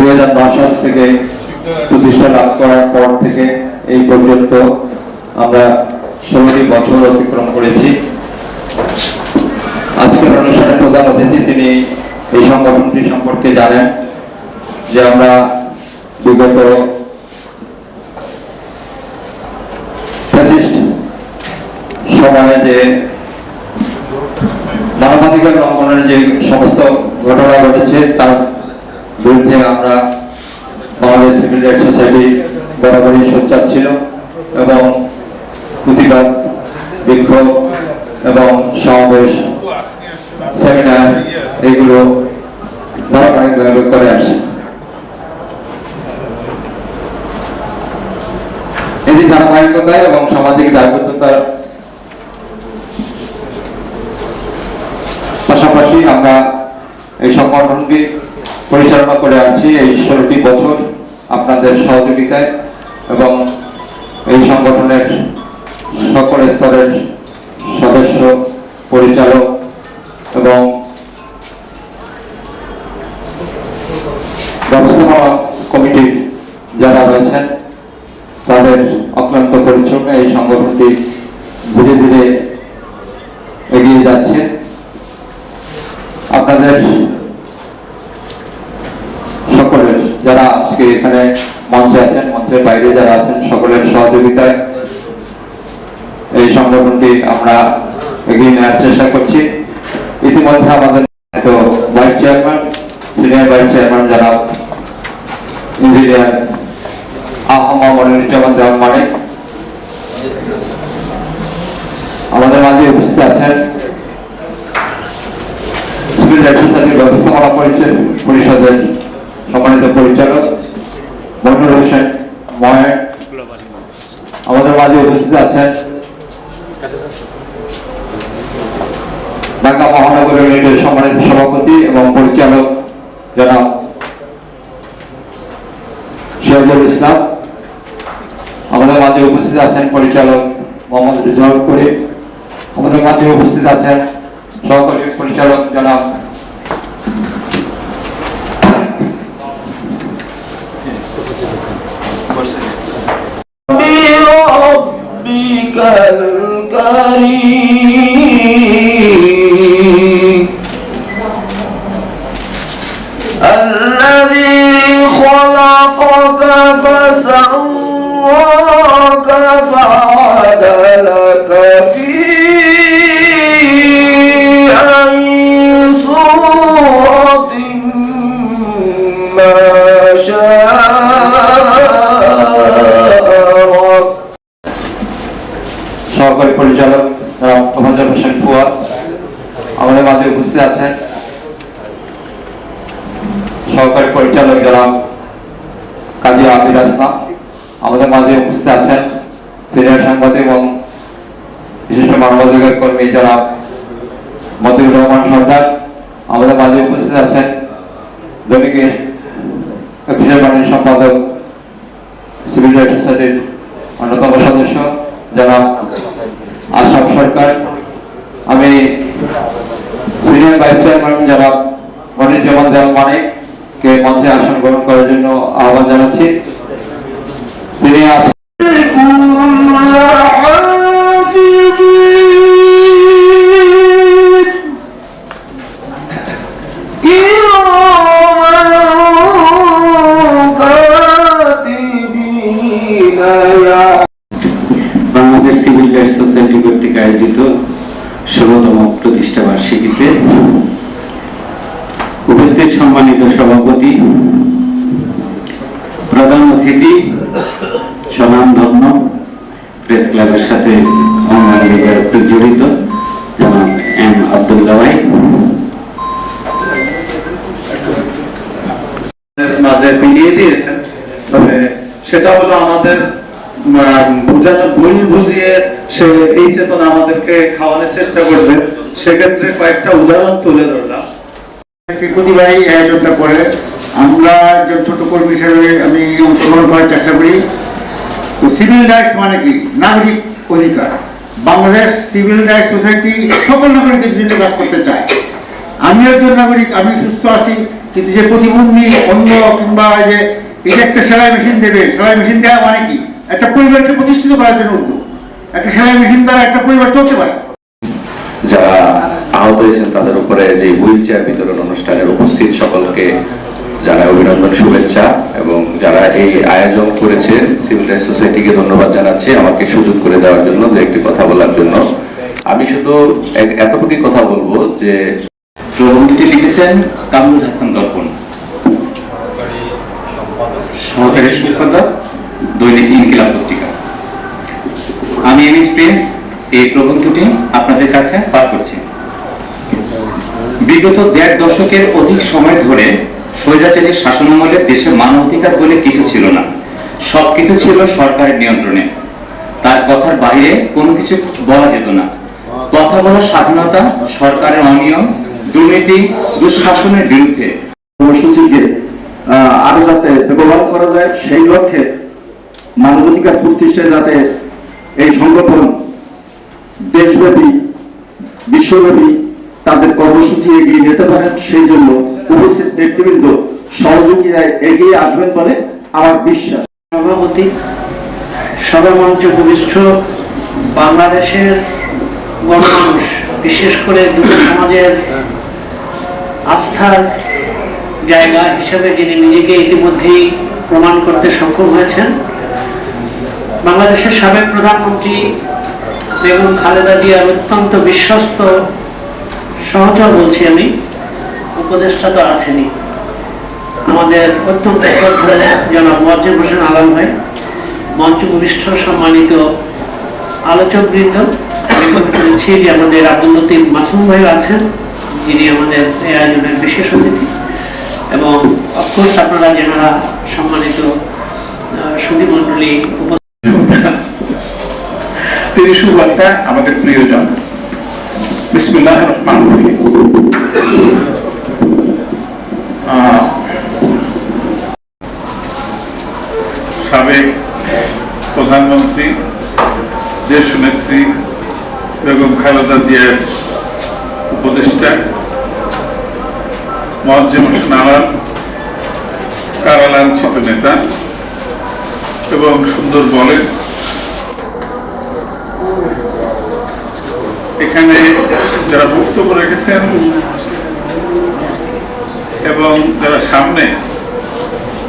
2009 সাল থেকে প্রতিষ্ঠা লাভ করার পর থেকে এই পর্যন্ত আমরা 16টি বছর অতিক্রম করেছি। আজকের অনুষ্ঠানে প্রধান অতিথি তিনি এই সংগঠনটি সম্পর্কে জানেন যে আমরা বিগত সময়ে যে মানবাধিকার লঙ্ঘনের যে সমস্ত ঘটনা ঘটেছে তার বিরুদ্ধে আমরা বাংলাদেশ সিভিল রাইটস সোসাইটি বরাবরই সোচ্চার ছিল এবং প্রতিবাদ, বিক্ষোভ এবং সমাবেশ, সেমিনার এগুলো ধারাবাহিকভাবে করে আসছে। এটি ধারাবাহিকতা এবং সামাজিক দায়বদ্ধতার পাশাপাশি আমরা এই সংগঠনকে পরিচালনা করে আসছি এই 16টি বছর আপনাদের সহযোগিতায় এবং এই সংগঠনের সকল স্তরের সদস্য, পরিচালক এবং ব্যবস্থাপনা কমিটির যারা রয়েছেন তাদের অক্লান্ত পরিশ্রমে এই সংগঠনটি ধীরে ধীরে এগিয়ে যাচ্ছে। আপনাদের সকলের যারা আজকে এখানে মঞ্চে আছেন, মঞ্চের বাইরে যারা আছেন, সকলের সহযোগিতায় এই সংগঠনটি আমরা এগিয়ে নেওয়ার চেষ্টা করছি। ইতিমধ্যে আমাদের vice chairman, senior vice chairman যারা ইঞ্জিনিয়ার আহমদ মনিরুজ্জামান দেওয়ান মানিক আমাদের মাঝে উপস্থিত আছেন। সিভিল রাইটস সোসাইটির ব্যবস্থাপনা পরিষদের সম্মানিত পরিচালক মনির হোসেন ময়েন আমাদের মাঝে উপস্থিত আছেন। ঢাকা মহানগর ইউনিটের সম্মানিত সভাপতি এবং পরিচালক জনাব সিরাজুল ইসলাম আমাদের মাঝে উপস্থিত আছেন। পরিচালক মোহাম্মদ রিজওয়ান করিম আমাদের মাঝে উপস্থিত আছেন। সহকারী পরিচালক জনাব সহকারী পরিচালক মোহাম্মদ হোসেন ফুয়াদ আমাদের মাঝে উপস্থিত আছেন। সহকারী পরিচালক জনাব কাজী আবির আসলাম আমাদের মাঝে উপস্থিত আছেন। সিনিয়র সাংবাদিক এবং বিশিষ্ট মানবাধিকার কর্মী জনাব মতিউর রহমান সরকার আমাদের মাঝে উপস্থিত আছেন। দৈনিকের অফিসিয়াল বাণিজ্য সম্পাদক সিভিল রাইটস সোসাইটির অন্যতম সদস্য জনাব আশরাফ সরকার। আমি সিনিয়র ভাইস চেয়ারম্যান জনাব মনিরুজ্জামান দেওয়ান মানিককে মঞ্চে আসন গ্রহণ করার জন্য আহ্বান জানাচ্ছি। তিনি বাংলাদেশ সিভিল রাইটস সোসাইটি কর্তৃক আয়োজিত 16তম প্রতিষ্ঠা বার্ষিকীতে উপস্থিত সম্মানিত সভাপতি, প্রধান অতিথি, স্বনামধন্য প্রেস ক্লাবের সাথে অঙ্গনওয়াড়ি জড়িত জনাব এম আব্দুল্লাহ ভাই, মাঝে বিলিয়ে দিয়েছেন। তবে সেটা হলো আমাদের বুঝিয়ে সে এই চেতনা আমাদেরকে খাওয়ানোর চেষ্টা করছে। সেক্ষেত্রে কয়েকটা উদাহরণ তুলে ধরলাম। প্রতিবারই আয়োজনটা করে আমরা একজন ছোট কর্মী হিসেবে আমি অংশগ্রহণ করার চেষ্টা করি। তো সিভিল রাইটস মানে কি? নাগরিক অধিকার। বাংলাদেশ সিভিল রাইটস সোসাইটি সকল নাগরিকের জন্য কাজ করতে চায়। আমি একজন নাগরিক, আমি সুস্থ আছি, কিন্তু যে প্রতিবন্ধী অন্য কিংবা যে এটা একটা সেলাই মেশিন দেবে, সেলাই মেশিন দেওয়া মানে কি একটা পরিবারকে প্রতিষ্ঠিত করার জন্য উদ্যোগ। একটা সেলাই মেশিন দ্বারা একটা পরিবার চলতে পারে। যারা আহত হয়েছেন তাদের উপরে যে হুইল চেয়ার বিতরণ অনুষ্ঠানের উপস্থিত সকলকে জানাই অভিনন্দন, শুভেচ্ছা, এবং যারা এই আয়োজন করেছেন সিভিল রাইটস সোসাইটিকে ধন্যবাদ জানাচ্ছি আমাকে সুযোগ করে দেওয়ার জন্য, দু একটি কথা বলার জন্য। আমি শুধু এতটুকুই কথা বলবো যে প্রবন্ধটি লিখেছেন কামরুল হাসান দর্পণ, সহকারী সম্পাদক, দৈনিক ইনকিলাব পত্রিকা। আমি এমএস প্রিন্স এই প্রবন্ধটি আপনাদের কাছে পাঠ করছি। বিগত ১.৫ দশকের অধিক সময় ধরে স্বৈরাচারী শাসনামলে দেশে মানবাধিকার বলে কিছু ছিল না, সবকিছু ছিল সরকারের নিয়ন্ত্রণে। তার কথার বাইরে কোনো কিছু বলা যেত না। কথা বলার স্বাধীনতা সরকারের অনিয়ম, দুর্নীতি, দুঃশাসনের বিরুদ্ধে কর্মসূচিকে আরো যাতে বেগবান করা যায় সেই লক্ষ্যে মানবাধিকার প্রতিষ্ঠায় যাতে এই সংগঠন দেশব্যাপী বিশ্বব্যাপী তাদের কর্মসূচি এগিয়ে নিতে পারেন, সেই জন্য উপস্থিত নেতৃবৃন্দ সহযোগিতায় এগিয়ে আসবেন বলে আমার বিশ্বাস। সভাপতি, সভামঞ্চ উপবিষ্ট বাংলাদেশের গণমানুষ, বিশেষ করে যুব সমাজের আস্থার জায়গা হিসেবে যিনি নিজেকে ইতিমধ্যেই প্রমাণ করতে সক্ষম হয়েছেন, বাংলাদেশের সাবেক প্রধানমন্ত্রী বেগম খালেদা জিয়ার অত্যন্ত বিশ্বস্ত সহচর বলছি আমি, উপদেষ্টা তো আছেনই, আমাদের অত্যন্ত শ্রদ্ধেয় জনাব মোয়াজ্জেম হোসেন আলম ভাই, মঞ্চ উপবিষ্ট সম্মানিত আলোচকবৃন্দ, আমি মনে করেছি যে আমাদের আব্দুল লতিফ মাসুম ভাই আছেন, যিনি আমাদের এই আয়োজনের বিশেষ অতিথি, এবং অফকোর্স আপনারা যারা সম্মানিত সুধীমণ্ডলী তিনি সুবক্তা, আমাদের প্রিয়জন। বিসমিল্লাহির রহমানির রহিম। সাবেক প্রধানমন্ত্রী দেশনেত্রী বেগম খালেদা জিয়ার উপদেষ্টা মোয়াজ্জেম হোসেন আলম, কারালাঞ্ছিত নেতা, এবং সুন্দর বলেন এখানে যারা বক্তব্য রেখেছেন এবং যারা সামনে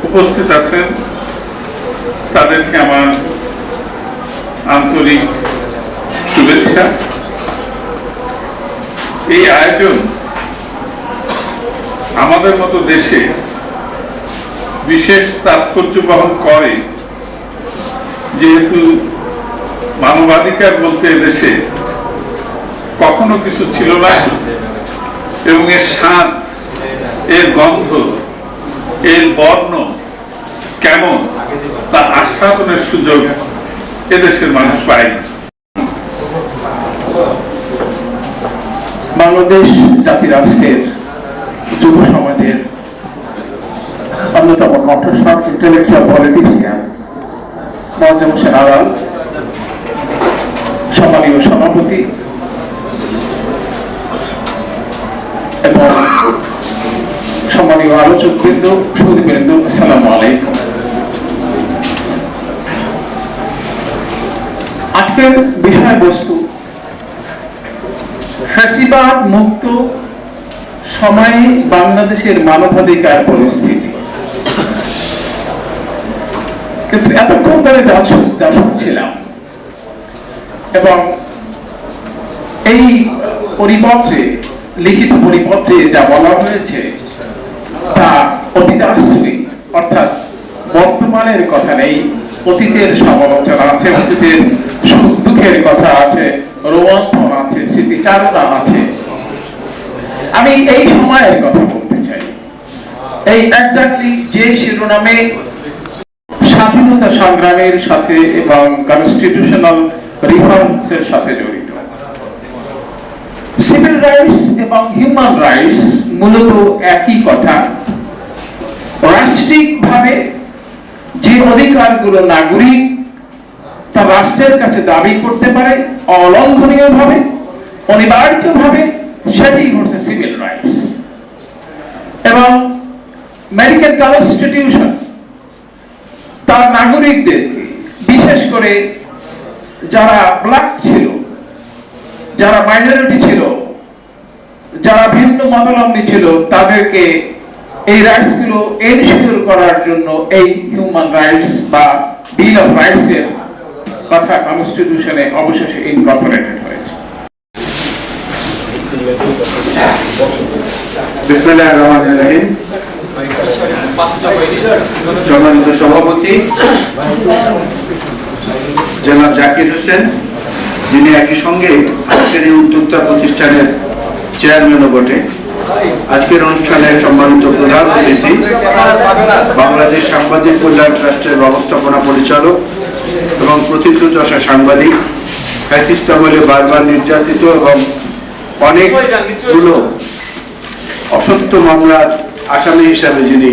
উপস্থিত আছেন তাদেরকে আমার আন্তরিক শুভেচ্ছা। এই আয়োজন আমাদের মতো দেশে বিশেষ তাৎপর্য বহন করে, যেহেতু মানবাধিকার বলতে দেশে কখনো কিছু ছিল না, এবং এর স্বাদ, এর গন্ধ, এর বর্ণ কেমন তা আস্বাদনের সুযোগ এদেশের মানুষ পায়। বাংলাদেশ জাতির আজকের যুব সমাজের অন্যতম কণ্ঠস্বর ইন্টেলেকচুয়াল পলিটিশিয়ান মোয়াজ্জেম হোসেন আলম, সম্মানীয় সভাপতি এবং সম্মানীয় আলোচকবৃন্দ, সুধীবৃন্দ, আসসালামু আলাইকুম। আজকের বিষয়বস্তু ফ্যাসিবাদ মুক্ত সময়ে বাংলাদেশের মানবাধিকার পরিস্থিতি। কিন্তু এতক্ষণ ধরে যা শুনছিলাম এবং এই পরিপত্রে, লিখিত পরিপত্রে যা বলা হয়েছে তা অতীতাশ্রী, অর্থাৎ বর্তমানের কথা নেই, অতীতের সমালোচনা আছে, অতীতের সুখ দুঃখের কথা আছে, রোমন্থন আছে, স্মৃতিচারণা আছে। আমি এই সময়ের কথা বলতে চাই, এই এক্স্যাক্টলি যে শিরোনামে স্বাধীনতা সংগ্রামের সাথে এবং কনস্টিটিউশনাল রিফর্মসের সাথে জড়িত। সিভিল রাইটস এবং হিউম্যান রাইটস মূলত একই কথা। রাষ্ট্রিকভাবে যে অধিকারগুলো নাগরিক তা রাষ্ট্রের কাছে দাবি করতে পারে অলঙ্ঘনীয়ভাবে, অনিবার্যভাবে, সেটাই হচ্ছে সিভিল রাইটস। এবং আমেরিকান কনস্টিটিউশন তার নাগরিকদেরকে, বিশেষ করে যারা ব্ল্যাক ছিল, যারা মাইনরিটি ছিল, যারা ভিন্ন মতাবলম্বী ছিল, তাদেরকে এই রাইটস গুলো এনশিওর করার জন্য এই হিউম্যান রাইটস বা বিল অফ রাইটস এর কথা কনস্টিটিউশনে অবশেষে ইনকর্পোরেটেড হয়েছে। বিসমিল্লাহির রহমানির রহিম। সম্মানিত সভাপতি জনাব জাকির হোসেন, যিনি একই সঙ্গে আজকের এই উদ্যোক্তা প্রতিষ্ঠানের চেয়ারম্যানও বটে, আজকের অনুষ্ঠানের সম্মানিত প্রধান অতিথি, বাংলাদেশ সাংবাদিক কল্যাণ ট্রাস্টের ব্যবস্থাপনা পরিচালক এবং প্রথিতযশা সাংবাদিক, ফ্যাসিস্ট আমলে বারবার নির্যাতিত এবং অনেকগুলো অসত্য মামলার আসামি হিসাবে যিনি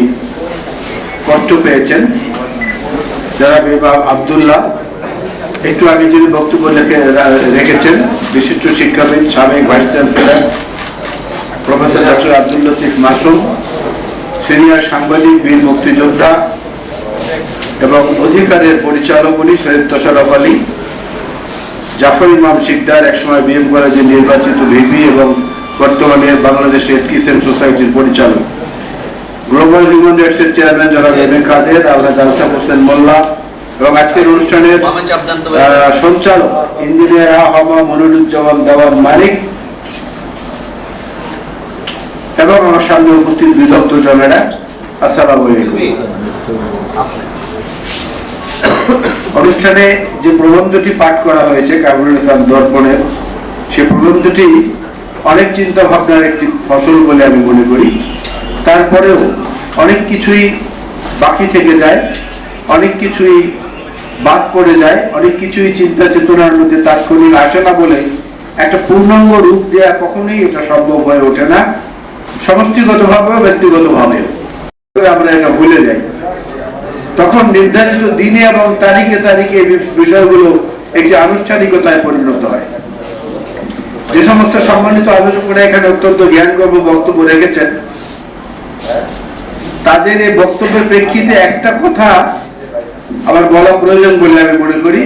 কষ্ট পেয়েছেন, যারা বেবাব আব্দুল্লাহ, একটু আগে যিনি বক্তব্য রেখেছেন, বিশিষ্ট শিক্ষাবিদ, সাবেক vice chancellor professor doctor Abdul Latif Masum, senior সাংবাদিক, বীর মুক্তিযোদ্ধা এবং অধিকারের পরিচালক উনি সৈয়দ তোশারফ আলী, জাফর ইমাম শিকদার, একসময় বিএম কলেজের নির্বাচিত ভিপি এবং বর্তমানে বাংলাদেশের কিসেন সোসাইটির পরিচালক, গ্লোবাল হিউম্যান রাইটস এর চেয়ারম্যান জনাব এম এ কাদের, আলহাজ আলতাফ হোসেন মোল্লা এবং আজকের অনুষ্ঠানের সঞ্চালক ইঞ্জিনিয়ার আহমদ মনিরুজ্জামান দেওয়ান মালিক এবং আমার সামনে উপস্থিত বিদগ্ধ জনেরা, আসসালামু আলাইকুম। অনুষ্ঠানে যে প্রবন্ধটি পাঠ করা হয়েছে কামরুল ইসলাম দর্পণের, সেই প্রবন্ধটি অনেক চিন্তা ভাবনার একটি ফসল বলে আমি মনে করি। তারপরেও অনেক কিছুই বাকি থেকে যায়, অনেক কিছুই বাদ পড়ে যায়, অনেক কিছুই চিন্তা চেতনার মধ্যে তাৎক্ষণিক আসে না বলে একটা পূর্ণাঙ্গ রূপ দেওয়া কখনোই এটা সম্ভব হয়ে ওঠে না, সমষ্টিগতভাবেও ব্যক্তিগতভাবেও। আমরা এটা ভুলে যাই, তখন নির্ধারিত দিনে এবং তারিখে তারিখে বিষয়গুলো একটি আনুষ্ঠানিকতায় পরিণত হয়। যে সমস্ত সম্মানিত আলোচকরা এখানে অত্যন্ত জ্ঞানগর্ভ বক্তব্য রেখেছেন, তাদের এই বক্তব্যের প্রেক্ষিতে একটা কথা আমার বলা প্রয়োজন বলে আমি মনে করি।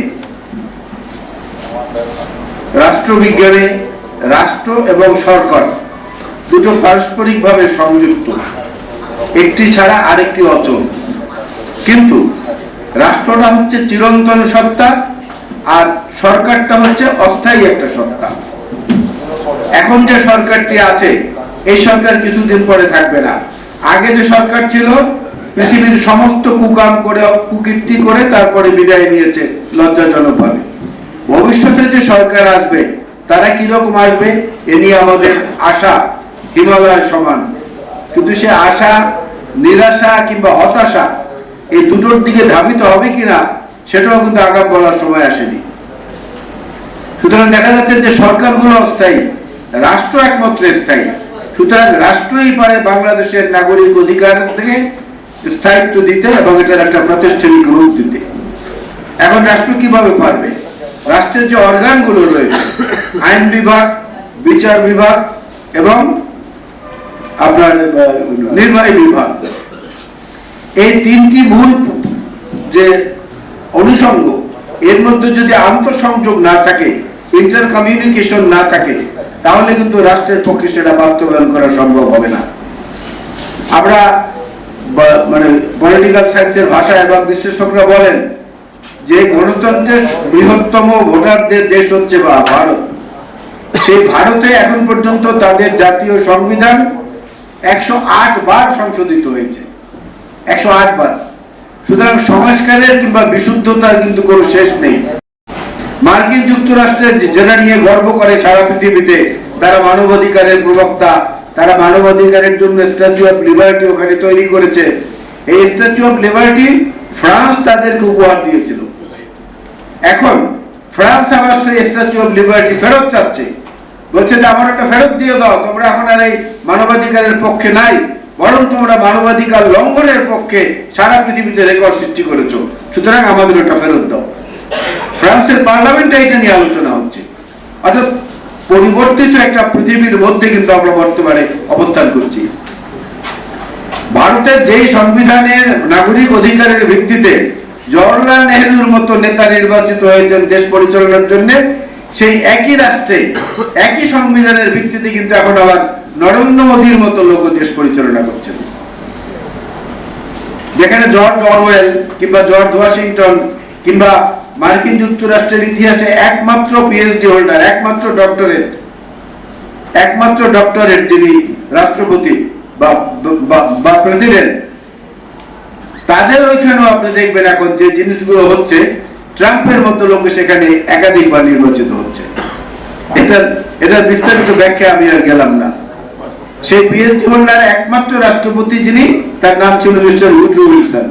রাষ্ট্রবিজ্ঞানে রাষ্ট্র এবং সরকার দুটো পারস্পরিকভাবে সংযুক্ত, একটি ছাড়া আরেকটি অচল। কিন্তু রাষ্ট্রটা হচ্ছে চিরন্তন সত্তা আর সরকারটা হচ্ছে অস্থায়ী একটা সত্তা। এখন যে সরকারটি আছে, এই সরকার কিছুদিন পরে থাকবে না। আগে যে সরকার ছিল, পৃথিবীর সমস্ত কুকাম করে, কুকীর্তি করে তারপরে বিদায় নিয়েছে লজ্জাজনকভাবে। ভবিষ্যতে যে সরকার আসবে, তারা কিরকম আসবে এ নিয়ে আমাদের আশা হিমালয় সমান। কিন্তু সে আশা, নিরাশা কিংবা হতাশা এই দুটোর দিকে ধাবিত হবে কিনা সেটাও কিন্তু আগাম বলার সময় আসেনি। সুতরাং দেখা যাচ্ছে যে সরকারগুলো অস্থায়ী, রাষ্ট্র একমাত্র স্থায়ী। সুতরাং রাষ্ট্রই পারে বাংলাদেশের নাগরিক অধিকার থেকে স্থায়িত্ব দিতে এবং এটার একটা প্রাতিষ্ঠানিক রূপ দিতে। এখন রাষ্ট্র কিভাবে পারবে? রাষ্ট্রের যে অর্গানগুলো রয়েছে, আইন বিভাগ, বিচার বিভাগ এবং আপনার নির্বাহী বিভাগ, এই তিনটি মূল যে অনুষঙ্গ, এর মধ্যে যদি আন্তঃসংযোগ না থাকে, ইন্টার কমিউনিকেশন না থাকে, তাহলে কিন্তু রাষ্ট্রের পক্ষে সেটা বাস্তবায়ন করা সম্ভব হবে না। আমরা মানে পলিটিক্যাল সায়েন্সের ভাষায় এবং বিশ্লেষকরা বলেন যে গণতন্ত্রের বৃহত্তম ভোটারদের দেশ হচ্ছে ভারত। সেই ভারতে এখন পর্যন্ত তাদের জাতীয় সংবিধান 108 বার সংশোধিত হয়েছে, 108 বার। সুতরাং সংস্কারের কিংবা বিশুদ্ধতার কিন্তু কোনো শেষ নেই। মার্কিন যুক্তরাষ্ট্রের যেটা নিয়ে গর্ব করে সারা পৃথিবীতে, তারা মানবাধিকারের প্রবক্তা, তারা মানবাধিকারের জন্য স্ট্যাচু অফ লিবার্টি ওখানে তৈরি করেছে। এই স্ট্যাচু অফ লিবার্টি ফ্রান্স তাদেরকে উপহার দিয়েছিল। এখন ফ্রান্স আবার সেই স্ট্যাচু অফ লিবার্টি ফেরত চাচ্ছে, বলছে যে আমার একটা ফেরত দিয়ে দাও, তোমরা এখন আর এই মানবাধিকারের পক্ষে নাই, বরং তোমরা মানবাধিকার লঙ্ঘনের পক্ষে সারা পৃথিবীতে রেকর্ড সৃষ্টি করেছো, সুতরাং আমাদের ওটা ফেরত দাও। ফ্রান্সের পার্লামেন্টে এটা নিয়ে আলোচনা হচ্ছে। অর্থাৎ পরিবর্তিত একটা পৃথিবীর মধ্যে কিন্তু আমরা বর্তমানে অবস্থান করছি। ভারতের যেই সংবিধানের নাগরিক অধিকারের ভিত্তিতে জওহরলাল নেহরুর মতো নেতা নির্বাচিত হয়েছেন দেশ পরিচালনার জন্য, সেই একই রাষ্ট্রে একই সংবিধানের ভিত্তিতে কিন্তু এখন আবার নরেন্দ্র মোদীর মতো লোক দেশ পরিচালনা করছেন। যেখানে জর্জ অরওয়েল কিংবা জর্জ ওয়াশিংটন কিংবা মার্কিন যুক্তরাষ্ট্রের ইতিহাসে একমাত্র পিএইচডি হোল্ডার, একমাত্র ডক্টরেট যিনি রাষ্ট্রপতি বা প্রেসিডেন্ট, তাদের ওইখানেও আপনি দেখবেন এখন যে জিনিসগুলো হচ্ছে, ট্রাম্পের মতো লোক সেখানে একাধিকবার নির্বাচিত হচ্ছে। এটার বিস্তারিত ব্যাখ্যা আমি আর গেলাম না। সেই পিএইচডি হোল্ডার একমাত্র রাষ্ট্রপতি যিনি, তার নাম ছিল মিস্টার উড্রো উইলসন।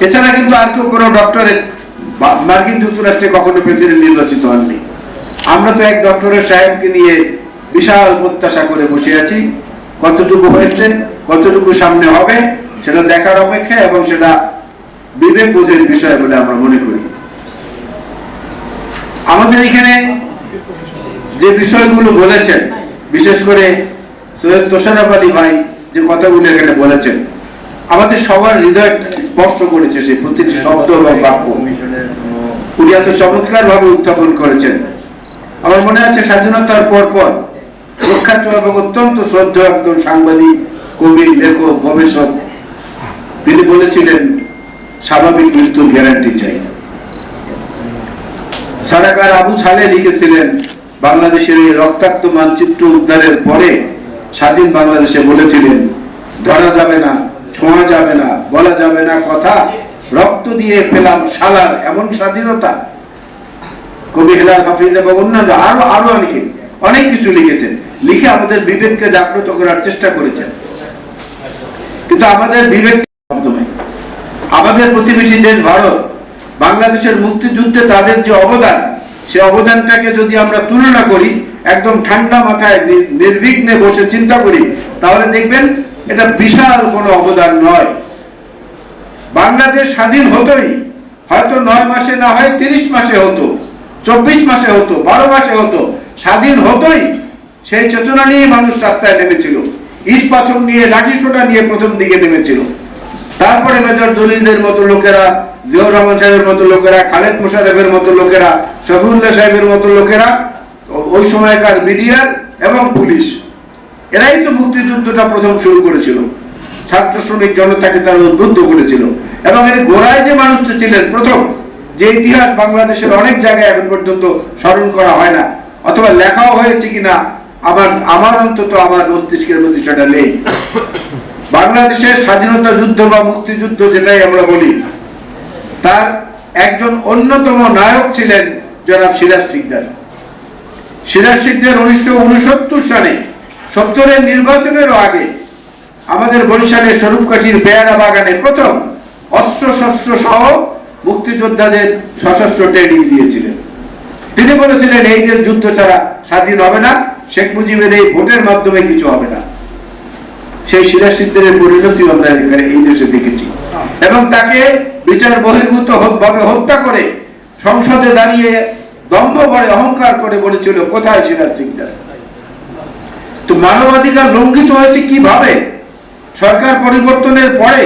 এছাড়া কিন্তু আর কেউ কোনো ডক্টরেট মার্কিন যুক্তরাষ্ট্রে কখনো প্রেসিডেন্ট নির্বাচিত হননি। আমরা তো এক ডক্টরের সাহেবকে নিয়ে বিশাল প্রত্যাশা করে বসে আছি। কতটুকু হয়েছে, কতটুকু সামনে হবে, সেটা দেখার অপেক্ষা, এবং সেটা বিবেক বোধের বিষয় বলে আমরা মনে করি। আমাদের এখানে যে বিষয়গুলো বলেছেন, বিশেষ করে সৈয়দ তোশাররফ আলী ভাই যে কথাগুলো এখানে বলেছেন, আমাদের সবার হৃদয় স্পর্শ করেছে সেই প্রতিটি শব্দ এবং বাক্য। উনি এত চমৎকার ভাবে উত্থাপন করেছেন। আমার মনে আছে স্বাধীনতার পর প্রখ্যাত এবং অত্যন্ত শ্রদ্ধেয় একজন সাংবাদিক, কবি, লেখক, গবেষক, তিনি বলেছিলেন স্বাভাবিক মৃত্যুর গ্যারান্টি চাই। সারাকার আবু ছালে লিখেছিলেন বাংলাদেশের এই রক্তাক্ত মানচিত্র উদ্ধারের পরে স্বাধীন বাংলাদেশে বলেছিলেন, ধরা যাবে না, ছোঁয়া যাবে না, বলা যাবে না কথা, রক্ত দিয়ে পেলাম শালার এমন স্বাধীনতা। কবি হেলাল হাফিজ এবং অন্যান্য আরো অনেক কিছু লিখেছেন, লিখে আমাদের বিবেককে জাগ্রত করার চেষ্টা করেছেন। কিন্তু আমাদের বিবেক মাধ্যমে আমাদের প্রতিবেশী দেশ ভারত, বাংলাদেশের মুক্তিযুদ্ধে তাদের যে অবদান, সে অবদানটাকে যদি আমরা তুলনা করি, একদম ঠান্ডা মাথায় নির্বিঘ্নে বসে চিন্তা করি, তাহলে দেখবেন এটা বিশাল কোনো অবদান নয়। বাংলাদেশ স্বাধীন হতোই হয়তো 9 মাসে না হয় 30 মাসে হতো, 24 মাসে হতো, 12 মাসে হতো, স্বাধীন হতোই। সেই চেতনা নিয়ে মানুষ রাস্তায় নেমেছিল, ইট পাথর নিয়ে, লাঠি সোটা নিয়ে প্রথম দিকে নেমেছিল। তারপরে মেজর জলিলদের মতো লোকেরা, জিয়াউর রহমান সাহেবের মতো লোকেরা, খালেদ মোশাররফের মতো লোকেরা, শফিউল্লাহ সাহেবের মতো লোকেরা, ওই সময়কার বিডিআর এবং পুলিশ, এরাই তো মুক্তিযুদ্ধটা প্রথম শুরু করেছিল। ছাত্র শ্রমিক জনতাকে তারা উদ্বুদ্ধ করেছিল। এবং এর গোড়ায় যে মানুষটা ছিলেন প্রথম, যে ইতিহাস বাংলাদেশের অনেক জায়গায় এখন পর্যন্ত স্মরণ করা হয় না, অথবা লেখাও হয়েছে কিনা আমার অন্তত আমার মস্তিষ্কের মধ্যে সেটা নেই। বাংলাদেশের স্বাধীনতা যুদ্ধ বা মুক্তিযুদ্ধ যেটাই আমরা বলি, তার একজন অন্যতম নায়ক ছিলেন জনাব সিরাজ শিকদার। সিরাজ শিকদার 1969 সালে 70-এর নির্বাচনেরও আগে আমাদের বরিশালের স্বরূপকাঠির পেয়ারা বাগানে প্রথম অস্ত্র শস্ত্র সহ মুক্তিযোদ্ধাদের সশস্ত্র ট্রেনিং দিয়েছিলেন। তিনি বলেছিলেন এই দেশ যুদ্ধ ছাড়া স্বাধীন হবে না, শেখ মুজিবের এই ভোটের মাধ্যমে কিছু হবে না। সেই সিরাজ শিকদারের পরিণতি আমরা এখানে এই দেশে দেখেছি, এবং তাকে বিচার বহির্ভূত ভাবে হত্যা করে সংসদে দাঁড়িয়ে দম্ভ ভরে অহংকার করে বলেছিল, কোথায় সিরাজ শিকদার? তো মানবাধিকার লঙ্ঘিত হয়েছে কিভাবে? সরকার পরিবর্তনের পরে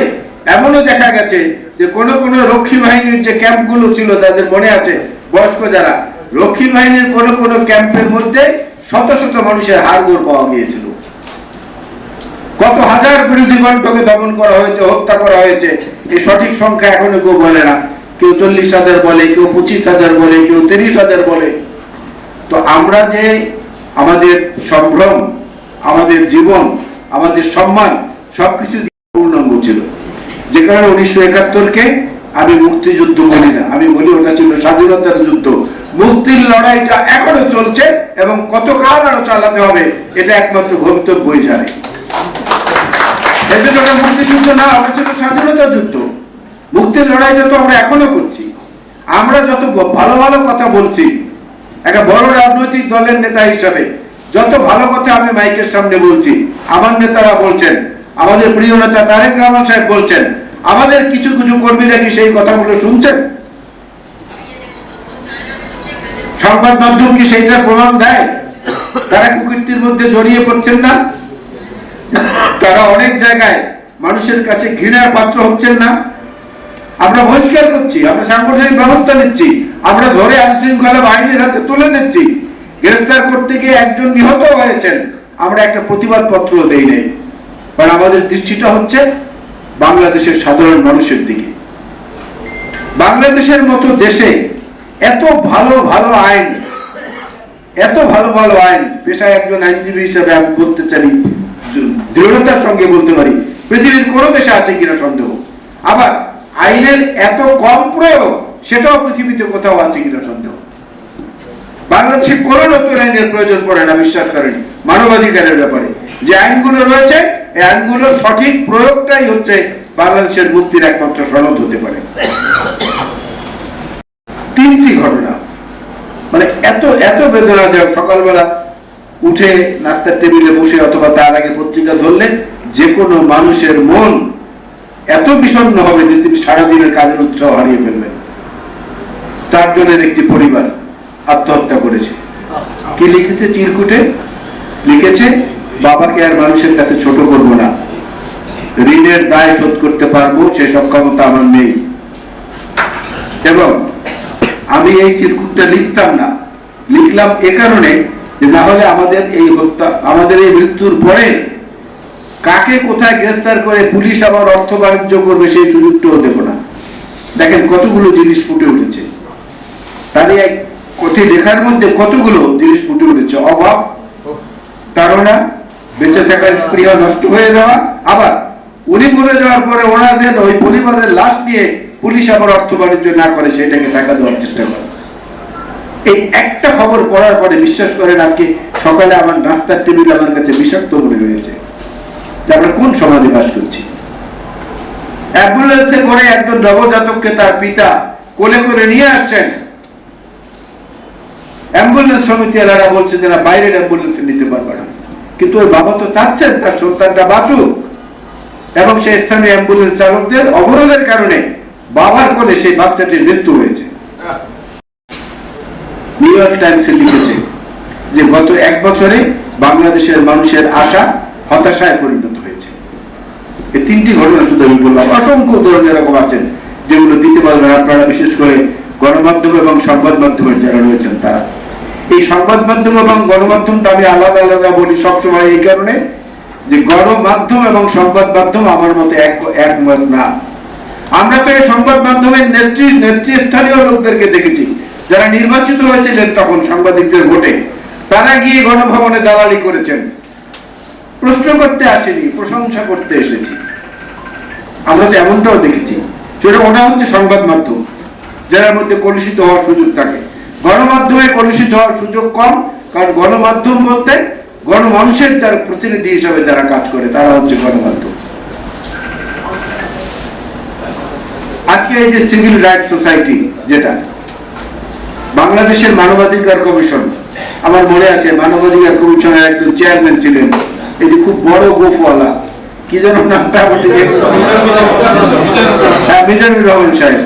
এমনও দেখা গেছে যে কোন রক্ষী বাহিনীর যে ক্যাম্পগুলো ছিল, তাদের মনে আছে, বয়স্ক যারা, রক্ষী বাহিনীর কোন ক্যাম্পের মধ্যে শত শত মানুষের হাড়গোড় পাওয়া গিয়েছিল। কত হাজার বিরোধী কণ্ঠকে দমন করা হয়েছে, হত্যা করা হয়েছে, এই সঠিক সংখ্যা এখনো কেউ বলে না। কেউ 40,000 বলে, কেউ 25,000 বলে, কেউ 30,000 বলে। তো আমরা যে আমাদের সম্ভ্রম, আমাদের জীবন, আমাদের সম্মান সবকিছু পূর্ণাঙ্গ ছিল, যে কারণে 1971-কে আমি মুক্তিযুদ্ধ বলি না, আমি বলি ওটা ছিল স্বাধীনতার যুদ্ধ। মুক্তির লড়াইটা এখনো চলছে, এবং কতকাল আরো চালাতে হবে এটা একমাত্র ভবিতব্যই জানে। এটা মুক্তিযুদ্ধ না, ওটা ছিল স্বাধীনতার যুদ্ধ। মুক্তির লড়াইটা তো আমরা এখনো করছি। আমরা যত ভালো ভালো কথা বলছি, একটা বড় রাজনৈতিক দলের নেতা হিসাবে যত ভালো কথা আমি মাইকের সামনে বলছি, আমার নেতারা বলছেন, আমাদের প্রিয় নেতা তারেক রহমান সাহেব বলছেন, আমাদের কিছু কিছু কর্মীরা কি সেই কথাগুলো শুনছেন? সংবাদ মাধ্যম কি সেইটার প্রমাণ দেয়? তারা কুকীর্তির মধ্যে জড়িয়ে পড়ছেন না? তারা অনেক জায়গায় মানুষের কাছে ঘৃণার পাত্র হচ্ছেন না। আমরা বহিষ্কার করছি, আমরা সাংগঠনিক ব্যবস্থা নিচ্ছি, আমরা ধরে আইন শৃঙ্খলা বাহিনীর হাতে তুলে দিচ্ছি। গ্রেফতার করতে গিয়ে একজন নিহত হয়েছেন, আমরা একটা প্রতিবাদ পত্র দেই নাই, কারণ আমাদের দৃষ্টিটা হচ্ছে বাংলাদেশের সাধারণ মানুষের দিকে। বাংলাদেশের মতো দেশে এত ভালো ভালো আইন, এত ভালো ভালো আইন, পেশায় একজন আইনজীবী হিসেবে আমি বলতে চাই, দৃঢ়তার সঙ্গে বলতে পারি পৃথিবীর কোনো দেশে আছে কিনা সন্দেহ। আবার আইনের এত কম প্রয়োগ, সেটাও পৃথিবীতে কোথাও আছে কিনা সন্দেহ। বাংলাদেশে কোনো নতুন আইনের প্রয়োজন পড়ে না, বিশ্বাস করেন। মানবাধিকারের ব্যাপারে যে আইনগুলো রয়েছে, এই আইনগুলোর সঠিক প্রয়োগটাই হচ্ছে বাংলাদেশের মুক্তির একমাত্র সনদ হতে পারে। তিনটি ঘটনা মানে এত এত বেদনাদায়ক, সকালবেলা উঠে নাস্তার টেবিলে বসে অথবা তার আগে পত্রিকা ধরলে যে কোনো মানুষের মন এত বিষণ্ণ হবে যে তিনি সারাদিনের কাজের উৎসাহ হারিয়ে ফেলবেন। 4 জনের একটি পরিবার আত্মহত্যা করেছে। কি লিখেছে চিরকুটে? লিখেছে, বাবাকে আর মানুষের কাছে ছোট করব না, ঋণের দায় শোধ করতে পারবো সে সক্ষমতা আমার নেই। এবং আমি এই চিরকুটটা লিখতাম না, লিখলাম এ কারণে যে না হলে আমাদের এই হত্যা, আমাদের এই মৃত্যুর পরে কাকে কোথায় গ্রেফতার করে পুলিশ আবার অর্থ বাণিজ্য করবে সেই সুযোগটাও দেব না। দেখেন কতগুলো জিনিস ফুটে উঠেছে, তার এই কোটি লেখার মধ্যে কতগুলো জিনিস ফুটে উঠেছে। অভাব, তাড়না, বেঁচে থাকার স্পৃহা নষ্ট হয়ে যাওয়া, আবার উনি মরে যাওয়ার পরে ওনাদের ওই পরিবারের লাশ নিয়ে পুলিশ আবার অর্থ বাণিজ্য না করে সেটাকে টাকা দেওয়ার চেষ্টা করে। এই একটা খবর পড়ার পরে বিশ্বাস করেন আজকে সকালে আমার নাস্তার টেবিল আমার কাছে বিষাক্ত মনে হয়েছে যে আমরা কোন সমাজে বাস করছি। অ্যাম্বুলেন্সে করে একজন নবজাতককে তার পিতা কোলে করে নিয়ে আসছেন, অ্যাম্বুলেন্স সমিতিওয়ালারা বলছে যে না, বাইরের অ্যাম্বুলেন্সে নিতে পারবে না, কিন্তু ওই বাবা তো চাচ্ছেন তার সন্তানটা বাঁচুক, এবং সেই স্থানীয় অ্যাম্বুলেন্স চালকদের অবরোধের কারণে বাবার কোলে সেই বাচ্চাটির মৃত্যু হয়েছে। নিউ ইয়র্ক টাইমসে লিখেছে যে গত 1 বছরে বাংলাদেশের মানুষের আশা হতাশায় পরিণত হয়েছে। এই 3টি ঘটনা শুধু আমি বললাম, অসংখ্য ধরনের এরকম আছেন যেগুলো দিতে পারবেন আপনারা, বিশেষ করে গণমাধ্যম এবং সংবাদ মাধ্যমের যারা রয়েছেন তারা। এই সংবাদ মাধ্যম এবং গণমাধ্যমটা আমি আলাদা আলাদা বলি সবসময় এই কারণে যে গণমাধ্যম এবং সংবাদ মাধ্যম আমার মতে একমত না। আমরা তো এই সংবাদ মাধ্যমের নেতৃস্থানীয় লোকদেরকে দেখেছি যারা নির্বাচিত হয়েছিলেন তখন সাংবাদিকদের ভোটে, তারা গিয়ে গণভবনে দালালি করেছেন। প্রশ্ন করতে আসেনি, প্রশংসা করতে এসেছি। আমরা তো এমনটাও দেখেছি। ওটা হচ্ছে সংবাদ মাধ্যম, যার মধ্যে কলুষিত হওয়ার সুযোগ থাকে। গণমাধ্যমে কলুষিত হওয়ার সুযোগ কম, কারণ গণমাধ্যম বলতে গণমানুষের যারা প্রতিনিধি হিসাবে যারা কাজ করে তারা হচ্ছে গণমাধ্যম। আজকে এই যে সিভিল রাইটস সোসাইটি, যেটা বাংলাদেশের মানবাধিকার কমিশন, আমার মনে আছে মানবাধিকার কমিশনের একজন চেয়ারম্যান ছিলেন, এই যে খুব বড় গোফওয়ালা, কি যেন নামটা মিজানুর রহমান সাহেব।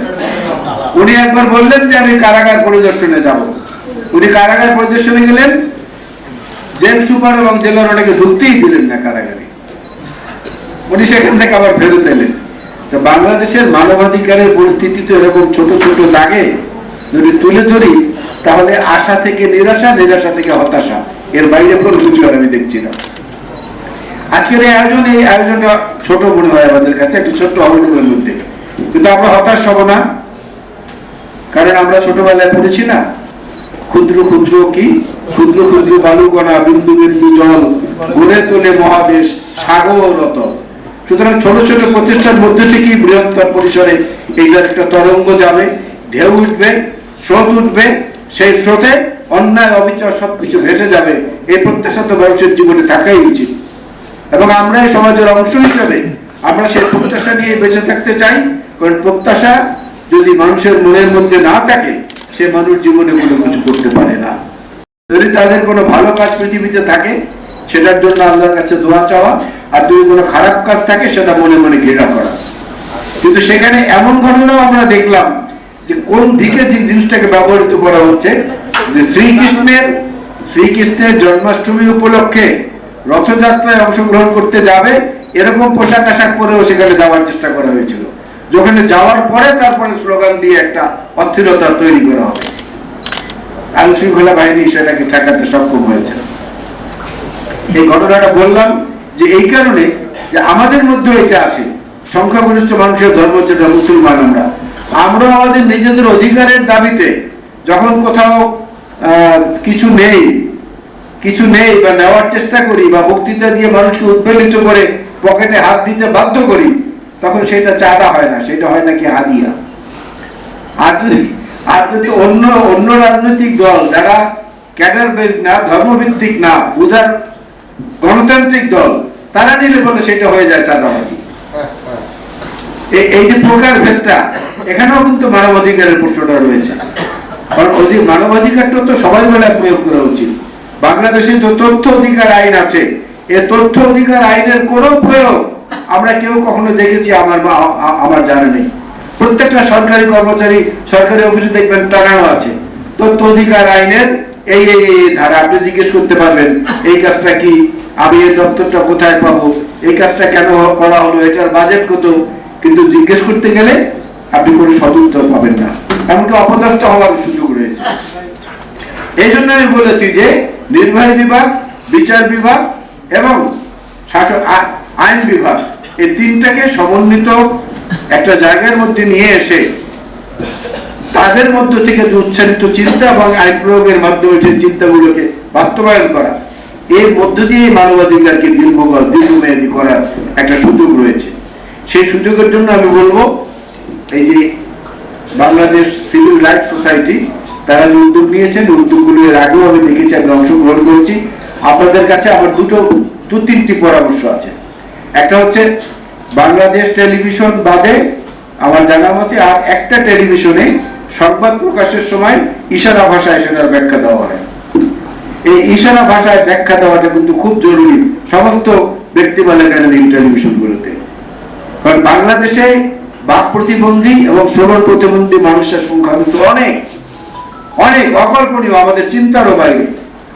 উনি একবার বললেন যে আমি কারাগার পরিদর্শনে যাব। উনি কারাগার পরিদর্শনে গেলেন, জেল সুপার এবং জেলার অনেকে ঢুকতেই দিলেন না কারাগারে। উনি সেখান থেকে আবার ফেরত এলেন। তো বাংলাদেশের মানবাধিকারের পরিস্থিতি তো এরকম ছোট ছোট দাগে যদি তুলে ধরি তাহলে আশা থেকে নিরাশা, নিরাশা থেকে হতাশা, এর বাইরে কোনো কিছু আমি দেখছি না। আজকের এই আয়োজনটা ছোট মনে হয় আমাদের কাছে, একটা ছোট্ট হলরুমের মধ্যে, কিন্তু আমরা হতাশ হব না, কারণ আমরা ছোটবেলায় পড়েছি না, ক্ষুদ্র ক্ষুদ্র কি ক্ষুদ্র ক্ষুদ্র বালুকণা বিন্দু বিন্দু জল গড়ে তোলে মহাদেশ সাগর অতল। সুতরাং ছোট ছোট প্রচেষ্টার মধ্যে থেকেই বৃহত্তর পরিসরে এইটার একটা তরঙ্গ যাবে, ঢেউ উঠবে, স্রোত উঠবে, সেই স্রোতে অন্যায় অবিচার সবকিছু ভেসে যাবে। এই প্রত্যাশা তো মানুষের জীবনে থাকাই উচিত, এবং আমরা এই সমাজের অংশ হিসেবে আমরা সেই প্রত্যাশা নিয়ে বেঁচে থাকতে চাই। কারণ প্রত্যাশা যদি মানুষের মনের মধ্যে না থাকে, সে মানুষ জীবনে কোনো কিছু করতে পারে না। যদি তাদের কোনো ভালো কাজ পৃথিবীতে থাকে সেটার জন্য আল্লাহর কাছে দোয়া চাওয়া, আর যদি কোনো খারাপ কাজ থাকে সেটা মনে মনে ঘৃণা করা। কিন্তু সেখানে এমন ঘটনাও আমরা দেখলাম যে কোন দিকে যে জিনিসটাকে ব্যবহৃত করা হচ্ছে, যে শ্রীকৃষ্ণের জন্মাষ্টমী উপলক্ষে রথযাত্রায় অংশগ্রহণ করতে যাবে এরকম পোশাক আশাক পরেও সেখানে যাওয়ার চেষ্টা করা হয়েছিল। যেখানে যাওয়ার পরে তারপরে স্লোগান দিয়ে একটা অস্থিরতা তৈরি করা হবে। আইন শৃঙ্খলা বাহিনী সেটাকে ঠেকাতে সক্ষম হয়েছে। এই ঘটনাটা বললাম যে এই কারণে যে আমাদের মধ্যে এটা আসে, সংখ্যাগরিষ্ঠ মানুষের ধর্ম যেটা মুসলমান, আমরা আমাদের নিজেদের অধিকারের দাবিতে যখন কোথাও কিছু নেই বা নেওয়ার চেষ্টা করি বা বক্তৃতা দিয়ে মানুষকে উদ্বেলিত করে পকেটে হাত দিতে বাধ্য করি, তখন সেটা চাঁদা হয় না, সেটা হয় নাকি হাদিয়া। আর যদি অন্য রাজনৈতিক দল যারা ক্যাডার বেস না, ধর্মভিত্তিক না, উদার গণতান্ত্রিক দল, তারা নিলে বলে সেটা হয়ে যায় চাঁদাবাজি। এই যে প্রকার ভেদটা, এখানেও কিন্তু মানবাধিকারের প্রশ্নটা রয়েছে। কারণ ওই যে মানবাধিকারটা তো সবাই বেলায় প্রয়োগ করা উচিত। বাংলাদেশে যে তথ্য অধিকার আইন আছে, এই তথ্য অধিকার আইনের কোনো প্রয়োগ আমরা কেউ কখনো দেখেছি আমার জানা নেই। প্রত্যেকটা সরকারি কর্মচারী সরকারি অফিসে দেখবেন টানানো আছে তথ্য অধিকার আইনের এই ধারা। আপনি জিজ্ঞেস করতে পারবেন এই কাজটা কি, আমি এই দপ্তরটা কোথায় পাবো, এই কাজটা কেন করা হলো, এটার বাজেট কত, কিন্তু জিজ্ঞেস করতে গেলে আপনি কোনো সদুত্তর পাবেন না, এমনকি অপদস্থ হওয়ার সুযোগ রয়েছে। এই জন্য আমি বলেছি যে নির্বাহী বিভাগ, বিচার বিভাগ এবং শাসন আইন বিভাগ, এই তিনটাকে সমন্বিত একটা জায়গার মধ্যে নিয়ে এসে তাদের মধ্য থেকে উচ্চারিত চিন্তা এবং আইন প্রয়োগের মাধ্যমে সেই চিন্তাগুলোকে বাস্তবায়ন করা, এর মধ্য দিয়ে মানবাধিকারকে দীর্ঘমেয়াদী করার একটা সুযোগ রয়েছে। সেই সুযোগের জন্য আমি বলবো এই যে বাংলাদেশ সিভিল রাইটস সোসাইটি তারা যে উদ্যোগ নিয়েছেন, উদ্যোগগুলো এর আগেও আমি দেখেছি, আমি অংশগ্রহণ করেছি। আপনাদের কাছে আমার দু তিনটি পরামর্শ আছে। একটা হচ্ছে বাংলাদেশ টেলিভিশন বাদে আমার জানা মতে আর একটা টেলিভিশনে সংবাদ প্রকাশের সময় ইশারা ভাষায় সেটার ব্যাখ্যা দেওয়া হয়। এই ইশারা ভাষায় ব্যাখ্যা দেওয়াটা কিন্তু খুব জরুরি সমস্ত ব্যক্তি মালিকানাধীন টেলিভিশনগুলোতে। কারণ বাংলাদেশে বাক প্রতিবন্ধী এবং শ্রবণ প্রতিবন্ধী মানুষের সংখ্যা কিন্তু অনেক অনেক অকল্পনীয়, আমাদের চিন্তারও বাইরে।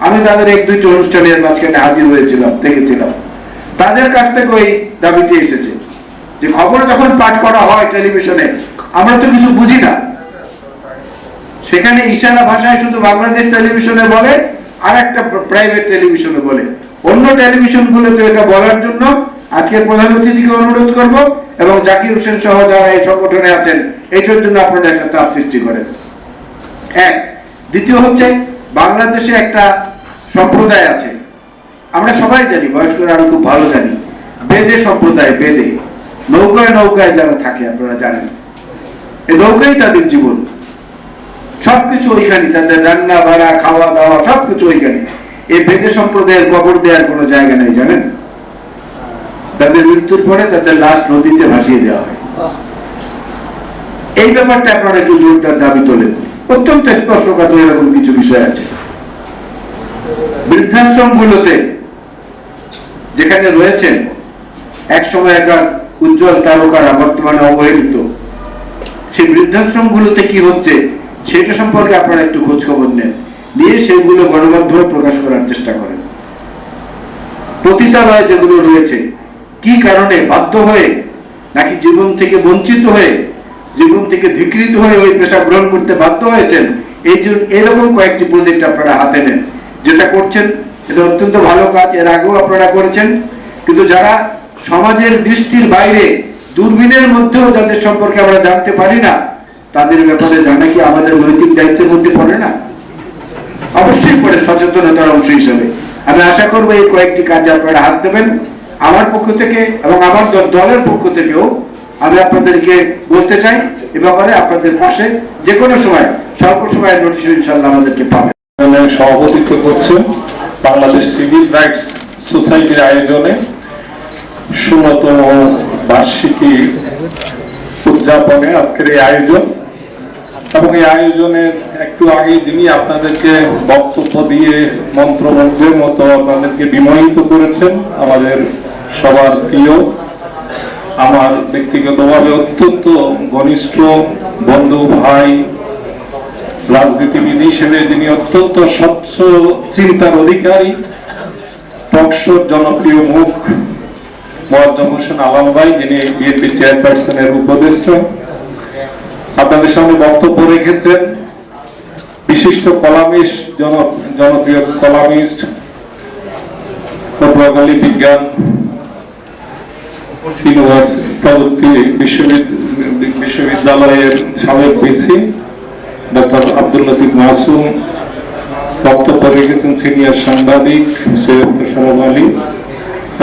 আমি তাদের এক দুইটি অনুষ্ঠানের মাঝখানে হাজির হয়েছিলাম, দেখেছিলাম। তাদের কাছ থেকে ওই দাবিটি এসেছে যে খবর যখন পাঠ করা হয় টেলিভিশনে, আমরা তো কিছু বুঝি না, সেখানে ইশারা ভাষায় শুধু বাংলাদেশ টেলিভিশনে বলে আর একটা প্রাইভেট টেলিভিশনে বলে। অন্য টেলিভিশনগুলোতে এটা বলার জন্য আজকের প্রধান অতিথিকে অনুরোধ করব এবং জাকির হোসেন সহ যারা এই সংগঠনে আছেন এটার জন্য আপনারা একটা চাপ সৃষ্টি করেন। এক। দ্বিতীয় হচ্ছে বাংলাদেশে একটা সম্প্রদায় আছে, আমরা সবাই জানি, বয়স্করা আমি খুব ভালো জানি, বেদে সম্প্রদায়। বেদে নৌকায় নৌকায় যারা থাকে আপনারা জানেন, এই নৌকাই তাদের জীবন, সবকিছু ওইখানে, তাদের রান্না বাড়া খাওয়া দাওয়া সবকিছু ওইখানে। এই বেদে সম্প্রদায়ের কবর দেওয়ার কোনো জায়গা নেই জানেন। তাদের মৃত্যুর পরে তাদের লাশ নদীতে ভাসিয়ে দেওয়া হয়। এই ব্যাপারটা আপনারা একটু জোরদার দাবি তোলেন। অত্যন্ত স্পর্শকাতর এরকম কিছু বিষয় আছে। বৃদ্ধাশ্রম গুলোতে যেখানে রয়েছেন এক সময়কার উজ্জ্বল তারকারা বর্তমানে অবহেলিত, সেই বৃদ্ধাশ্রম গুলোতে কি হচ্ছে সেটা সম্পর্কে আপনারা একটু খোঁজ খবর নেন, নিয়ে সেগুলো গণমাধ্যমে প্রকাশ করার চেষ্টা করেন। পতিতালয় যেগুলো রয়েছে কি কারণে বাধ্য হয়ে নাকি জীবন থেকে বঞ্চিত হয়ে, জীবন থেকে ধিকৃত হয়ে ওই পেশা গ্রহণ করতে বাধ্য হয়েছেন, এরকম কয়েকটি প্রজেক্ট আপনারা হাতে নেন। যেটা করছেন এটা অত্যন্ত ভালো কাজ, এর আগেও আপনারা করেছেন, কিন্তু যারা সমাজের দৃষ্টির বাইরে দূরবীনের মধ্যেও যাদের সম্পর্কে আমরা জানতে পারি না, তাদের ব্যাপারে জানা কি আমাদের নৈতিক দায়িত্বের মধ্যে পড়ে না? অবশ্যই পড়ে, সচেতনতার অংশ হিসেবে। আমি আশা করবো এই কয়েকটি কাজে আপনারা হাত দেবেন। আমার পক্ষ থেকে এবং আমার দলের পক্ষ থেকেও আমি আপনাদেরকে বলতে চাই এ ব্যাপারে আপনাদের পাশে যে কোনো সময় স্বল্প সময়ের নোটিশ ইনশাআল্লাহ আমাদেরকে পাবেন। সভাপতিত্ব করছেন বাংলাদেশ সিভিল রাইটস সোসাইটির আয়োজনে ১৬তম বার্ষিকী উদযাপনে আজকের এই আয়োজন। এবং এই আয়োজনের একটু আগে যিনি আপনাদেরকে বক্তব্য দিয়ে মন্ত্রমুগ্ধের মতো আপনাদেরকে বিমোহিত করেছেন, আমাদের সবার প্রিয়, আমার ব্যক্তিগতভাবে অত্যন্ত ঘনিষ্ঠ বন্ধু ভাই, রাজনীতিবিদ হিসেবে যিনি অত্যন্ত স্বচ্ছ চিন্তার অধিকারী, টকশোর জনপ্রিয় মুখ মোয়াজ্জম হোসেন আলম ভাই, যিনি বিএনপি চেয়ারপারসনের উপদেষ্টা, আপনাদের সামনে বক্তব্য রেখেছেন বিশিষ্ট কলামিস্ট, জনপ্রিয় কলামিস্ট, পটুয়াখালী বিজ্ঞান ইউনিভার্সিটি প্রযুক্তি বিশ্ববিদ্যালয়ের সাবেক ভিসি ডক্টর আব্দুল লতিফ মাসুম, বক্তব্য রেখেছেন সিনিয়র সাংবাদিক সৈয়দ তোশারফ আলী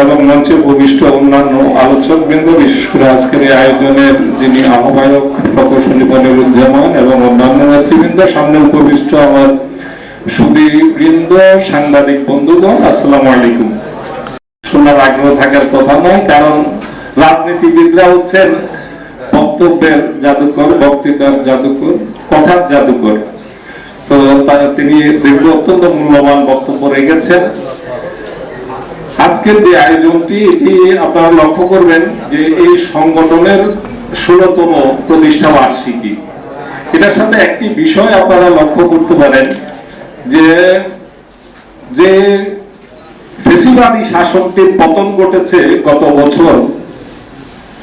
এবং মঞ্চে উপবিষ্ট অন্যান্য আলোচক বৃন্দ, বিশেষ করে আজকের এই আয়োজনের যিনি আহ্বায়ক প্রকৌশলী মনিরুজ্জামান এবং অন্যান্য নেতৃবৃন্দ, সামনে উপবিষ্ট আমার সুধীবৃন্দ, সাংবাদিক বন্ধুগণ, আসসালামু আলাইকুম। শোনার আগ্রহ থাকার কথা নয়, কারণ রাজনীতিবিদরা হচ্ছেন বক্তব্যের জাদুকর, বক্তৃতার জাদুকর, কথার জাদুকর। তো তিনি দীর্ঘ অত্যন্ত মূল্যবান বক্তব্য রেখেছেন। আজকের যে আয়োজনটি, এটি আপনারা লক্ষ্য করবেন যে এই সংগঠনের 16তম প্রতিষ্ঠা বার্ষিকী। এটার সাথে একটি বিষয় আপনারা লক্ষ্য করতে পারেন যে ফ্যাসিবাদী শাসনটির পতন ঘটেছে গত বছর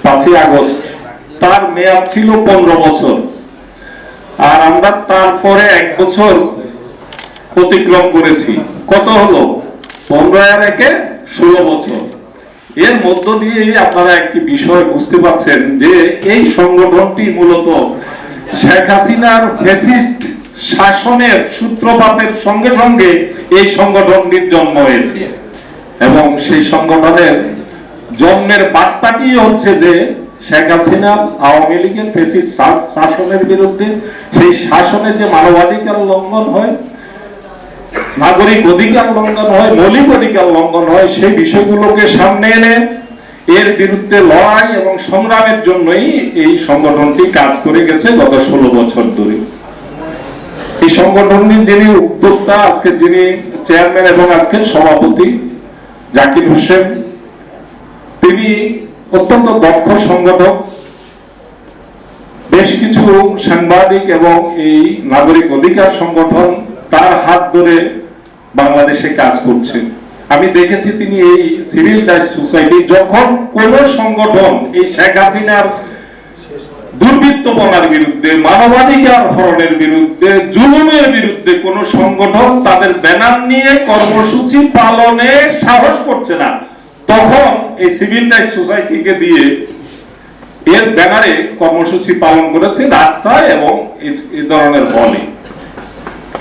5ই আগস্ট, তার মেয়াদ ছিল 15 বছর, আর আমরা তারপরে 1 বছর অতিক্রম করেছি। কত হলো? 15 আর 1 16 বছর। এর মধ্য দিয়ে আপনারা একটি বিষয় বুঝতে পারছেন যে এই সংগঠনটি মূলত শেখ হাসিনার ফ্যাসিস্ট শাসনের সূত্রপাতের সঙ্গে সঙ্গে এই সংগঠনটির জন্ম হয়েছে, এবং সেই সংগঠনের জন্মের বার্তাটি হচ্ছে যে শেখ হাসিনা আওয়ামী লীগের ফ্যাসিস্ট শাসনের বিরুদ্ধে, সেই শাসনে যে মানবাধিকার লঙ্ঘন হয়, নাগরিক অধিকার লঙ্ঘন হয়, মৌলিক অধিকার লঙ্ঘন হয়, সেই বিষয়গুলোকে সামনে এনে এর বিরুদ্ধে লড়াই এবং সংগ্রামের জন্যই এই সংগঠনটি কাজ করে গেছে গত 16 বছর ধরে। এই সংগঠনটির যিনি উদ্যোক্তা, আজকে যিনি চেয়ারম্যান এবং আজকের সভাপতি জাকির হোসেন, তিনি অত্যন্ত দক্ষ সংগঠক। বেশ কিছু সাংবাদিক এবং এই নাগরিক অধিকার সংগঠন তার হাত ধরে বাংলাদেশে কাজ করছে। আমি দেখেছি তিনি এই সিভিল রাইটস সোসাইটি, যখন কোন সংগঠন এই শেখ হাসিনার দুর্বৃত্তপনার বিরুদ্ধে, মানবাধিকার হরণের বিরুদ্ধে, জুলুমের বিরুদ্ধে কোন সংগঠন তাদের ব্যানার নিয়ে কর্মসূচি পালনে সাহস করছে না, তখন এই সিভিল রাইটস সোসাইটিকে দিয়ে এর ব্যানারে কর্মসূচি পালন করেছে রাস্তায় এবং এই ধরনের হলে।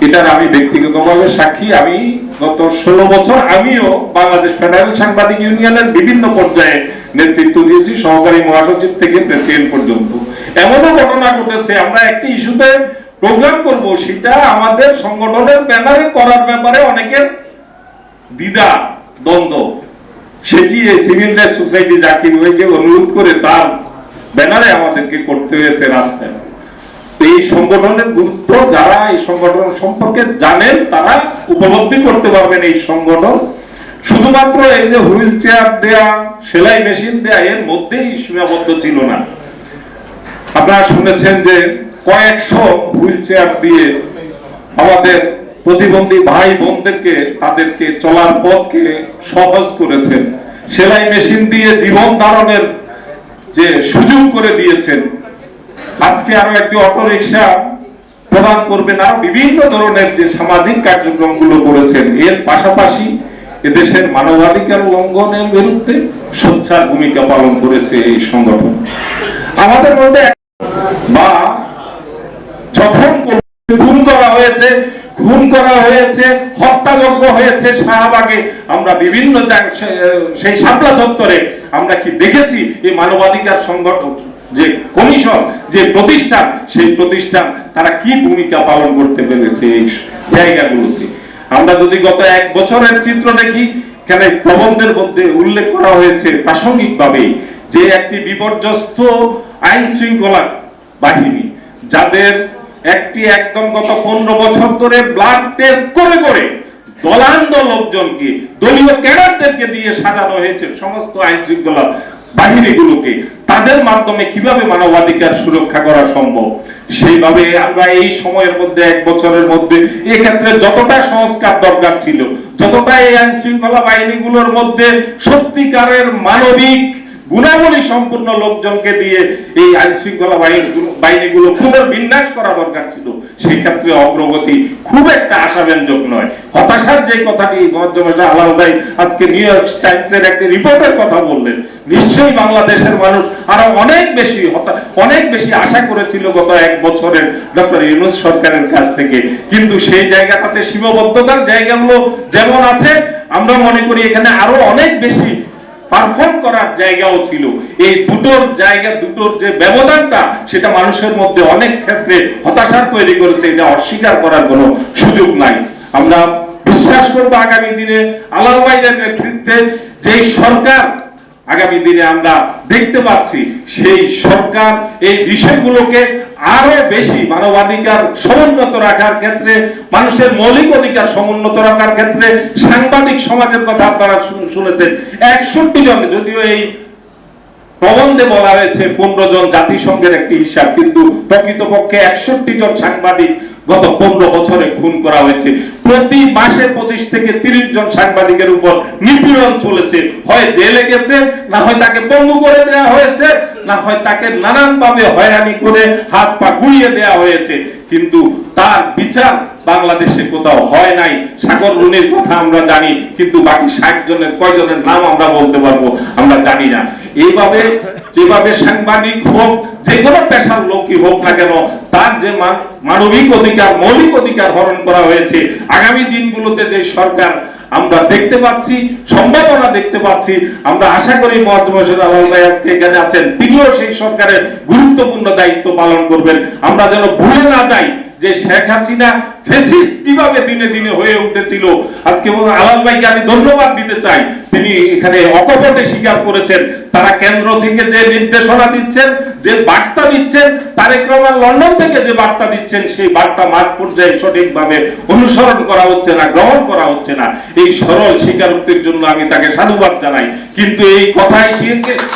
এটার আমি ব্যক্তিগতভাবে সাক্ষী। আমি গত 16 বছর আমিও বাংলাদেশ ফেডারেল সাংবাদিক ইউনিয়নের বিভিন্ন পর্যায়ে নেতৃত্ব দিয়েছি, সহকারী মহাসচিব থেকে প্রেসিডেন্ট পর্যন্ত। এমনও ঘটনা ঘটেছে, আমরা একটি ইস্যুতে প্রোগ্রাম করব, সেটা আমাদের সংগঠনের ব্যানারে করার ব্যাপারে অনেকের দ্বিধা দ্বন্দ্ব, সেটি এই সিভিল রাইটস সোসাইটি জাকির ভাইকে অনুরোধ করে তার ব্যানারে আমাদেরকে করতে হয়েছে রাস্তায়। এই সংগঠনের গুরুত্ব যারা এই সংগঠন সম্পর্কে জানেন তারা উপলব্ধি করতে পারবেন। এই সংগঠন শুধুমাত্র এই যে হুইল চেয়ার দেয়া, সেলাই মেশিন দেয়া, এর মধ্যেই সীমাবদ্ধ ছিল না। আপনারা শুনেছেন যে কয়েকশো হুইল চেয়ার দিয়ে আমাদের প্রতিবন্ধী ভাই বোনদেরকে, তাদেরকে চলার পথকে সহজ করেছেন। সেলাই মেশিন দিয়ে জীবন ধারণের যে সুযোগ করে দিয়েছেন। আজকে আরো একটি অটো রিক্সা প্রদান করবেন, আরো বিভিন্ন ধরনের যে সামাজিক কার্যক্রমগুলো করেছেন। এর পাশাপাশি এদেশের মানবাধিকার লঙ্ঘনের বিরুদ্ধে সোচ্চার ভূমিকা পালন করেছে এই সংগঠন। আমাদের মধ্যে বা যখন খুন করা হয়েছে, হত্যাযজ্ঞ হয়েছে শাহবাগে, আমরা বিভিন্ন সেই শাপলা চত্বরে আমরা কি দেখেছি? এই মানবাধিকার সংগঠন যে কমিশন, যে প্রতিষ্ঠান, সেই প্রতিষ্ঠান তারা কি ভূমিকা পালন করতে পেরেছে এই জায়গাগুলোতে। আমরা যদি গত 1 বছরের চিত্র দেখি, এখানে প্রবন্ধের মধ্যে উল্লেখ করা হয়েছে প্রাসঙ্গিকভাবে যে একটি বিপর্যস্ত আইন শৃঙ্খলা বাহিনী, যাদের একটি একদম গত 15 বছর ধরে ব্লাড টেস্ট করে দলান্ধ লোকজনকে, দলীয় ক্যাডারদেরকে দিয়ে সাজানো হয়েছে সমস্ত আইন শৃঙ্খলা বাহিনীগুলোকে, তাদের মাধ্যমে কিভাবে মানবাধিকার সুরক্ষা করা সম্ভব, সেইভাবে আমরা এই সময়ের মধ্যে 1 বছরের মধ্যে এক্ষেত্রে যতটা সংস্কার দরকার ছিল, যতটা এই আইন শৃঙ্খলা বাহিনীগুলোর মধ্যে সত্যিকারের মানবিক গুণাবলী সম্পূর্ণ লোকজনকে দিয়ে এই আইন শৃঙ্খলা বাহিনীগুলো পুনর্বিন্যাস করা দরকার ছিল, সেই ক্ষেত্রে অগ্রগতি খুব একটা আশাব্যঞ্জক নয়। হতাশার যে কথাটি আলাল ভাই আজকে নিউ ইয়র্ক টাইমসের একটা রিপোর্টের কথা বললেন, নিশ্চয়ই বাংলাদেশের মানুষ আরো অনেক বেশি আশা করেছিল গত 1 বছরের ডক্টর ইউনূস সরকারের কাছ থেকে, কিন্তু সেই জায়গাটাতে সীমাবদ্ধতার জায়গাগুলো যেমন আছে, আমরা মনে করি এখানে আরো অনেক বেশি পারফর্ম করার জায়গাও ছিল। এই দুটোর যে ব্যবধানটা, সেটা মানুষের মধ্যে অনেক ক্ষেত্রে হতাশা তৈরি করেছে, এটা অস্বীকার করার কোনো সুযোগ নাই। আমরা বিশ্বাস করব আগামী দিনে আলাল ভাইদের নেতৃত্বে যে সরকার আগামী দিনে আমরা দেখতে পাচ্ছি, সেই সরকার এই বিষয়গুলোকে আরো বেশি মানবাধিকার সমুন্নত রাখার ক্ষেত্রে, মানুষের মৌলিক অধিকার সমুন্নত রাখার ক্ষেত্রে, সাংবাদিক সমাজের কথা আপনারা শুনেছেন 61 জন, যদিও এই প্রবন্ধে বলা হয়েছে 15 জন জাতিসংঘের একটি হিসাব, কিন্তু প্রকৃতপক্ষে 61 জন সাংবাদিক গত 15 বছরে খুন করা হয়েছে। প্রতি মাসে 25 থেকে 30 জন সাংবাদিকের উপর নিপীড়ন চলেছে, হয় জেলে গেছে, না হয় তাকে পঙ্গু করে দেওয়া হয়েছে, না হয় তাকে নানানভাবে হয়রানি করে হাত পা গুঁড়িয়ে দেওয়া হয়েছে, কিন্তু তার বিচার বাংলাদেশে কোথাও হয় নাই। সাগর রুনির কথা আমরা জানি, কিন্তু বাকি 60 জনের কয়জনের নাম আমরা বলতে পারবো আমরা জানি না। এইভাবে যেভাবে সাংবাদিক হোক, যে কোনো পেশার লোকই হোক না কেন, তার যে মানবিক অধিকার, মৌলিক অধিকার হরণ করা হয়েছে, আগামী দিনগুলোতে যে সরকার আমরা দেখতে পাচ্ছি, সম্ভাবনা দেখতে পাচ্ছি, আমরা আশা করি মহাত্মা আলাল ভাই আজকে এখানে আছেন, তিনিও সেই সরকারের গুরুত্বপূর্ণ দায়িত্ব পালন করবেন। আমরা যেন ভুলে না যাই যে শেখ হাসিনা ফ্যাসিস্ট কিভাবে দিনে দিনে হয়ে উঠেছিল। আজকে আলাল ভাইকে আমি ধন্যবাদ দিতে চাই, তিনি এখানে অকপটে স্বীকার করেছেন, তারা কেন্দ্র থেকে যে নির্দেশনা দিচ্ছেন, যে বার্তা দিচ্ছেন, তারেক রহমান লন্ডন থেকে যে বার্তা দিচ্ছেন, সেই বার্তা মাঠ পর্যায়ে সঠিকভাবে অনুসরণ করা হচ্ছে না, গ্রহণ করা হচ্ছে না। এই সরল স্বীকারোক্তির জন্য আমি তাকে সাধুবাদ জানাই, কিন্তু এই কথাই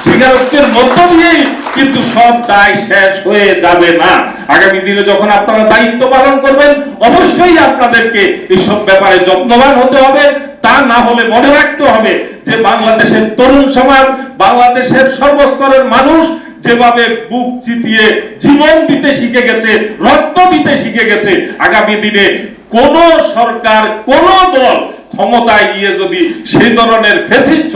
স্বীকারোক্তির মধ্য দিয়েই কিন্তু সব দায় শেষ হয়ে যাবে না। আগামী দিনে যখন আপনারা দায়িত্ব পালন করবেন, অবশ্যই আপনাদেরকে এইসব ব্যাপারে যত্নবান হতে হবে। তা না হলে মনে রাখতে হবে যে বাংলাদেশের তরুণ সমাজ, বাংলাদেশের সর্বস্তরের মানুষ যেভাবে বুক চিতিয়ে জীবন দিতে শিখে গেছে, রক্ত দিতে শিখে গেছে, আগামী দিনে কোন সরকার, কোন দল ক্ষমতায় গিয়ে যদি সেই ধরনের ফ্যাসিস্ট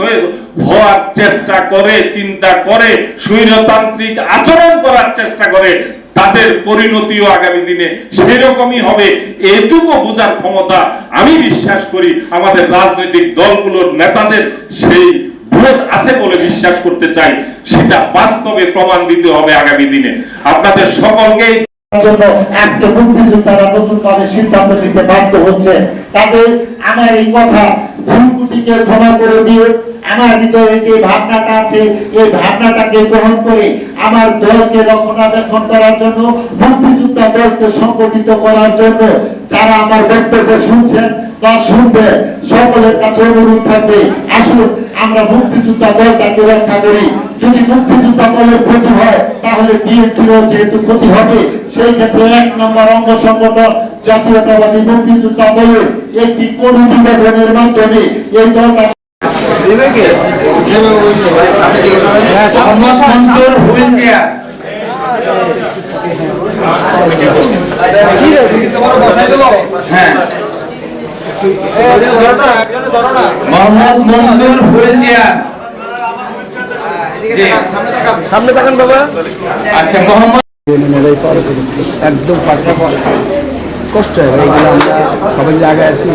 হওয়ার চেষ্টা করে, চিন্তা করে, স্বৈরতান্ত্রিক আচরণ করার চেষ্টা করে, তাদের পরিণতিও আগামী দিনে সেরকমই হবে। এটুকু বোঝার ক্ষমতা আমি বিশ্বাস করি আমাদের রাজনৈতিক দলগুলোর নেতাদের সেই বোধ আছে বলে বিশ্বাস করতে চাই। সেটা বাস্তবে প্রমাণ দিতে হবে আগামী দিনে। আপনাদের সকলকে জন্য আজকে মুক্তিযোদ্ধারা নতুন ভাবে সিদ্ধান্ত নিতে বাধ্য হচ্ছে। কাজে আমার এই কথা ভুলকুটিকে ক্ষমা করে দিয়ে আমার ভিতরে যে ভাবনাটা আছে, এই ভাবনাটাকে গ্রহণ করে আমার দলকে রক্ষণাবেক্ষণ করার জন্য, মুক্তিযোদ্ধা দলকে সংগঠিত করার জন্য যারা আমার বক্তব্য শুনছেন বা শুনবে, সকলের কাছে অনুরোধ থাকবে, আসুন আমরা মুক্তিযোদ্ধা দলটাকে রক্ষা করি। যদি মুক্তিযোদ্ধা দলের ক্ষতি হয়, তাহলে বিএনপিরও যেহেতু ক্ষতি হবে, সেই ক্ষেত্রে 1 নম্বর অঙ্গ সংগঠন জাতীয়তাবাদী মুক্তিযোদ্ধা দলের একটি কমিটি গঠনের মাধ্যমে এই দলটা মোহাম্মদ মনসুর হুইলচেয়ার। সামনে থাকেন বাবা। আচ্ছা, মোহাম্মদ একদম পাঠা কষ্ট হয় এইগুলো, আমরা সবাই জায়গায় আছি।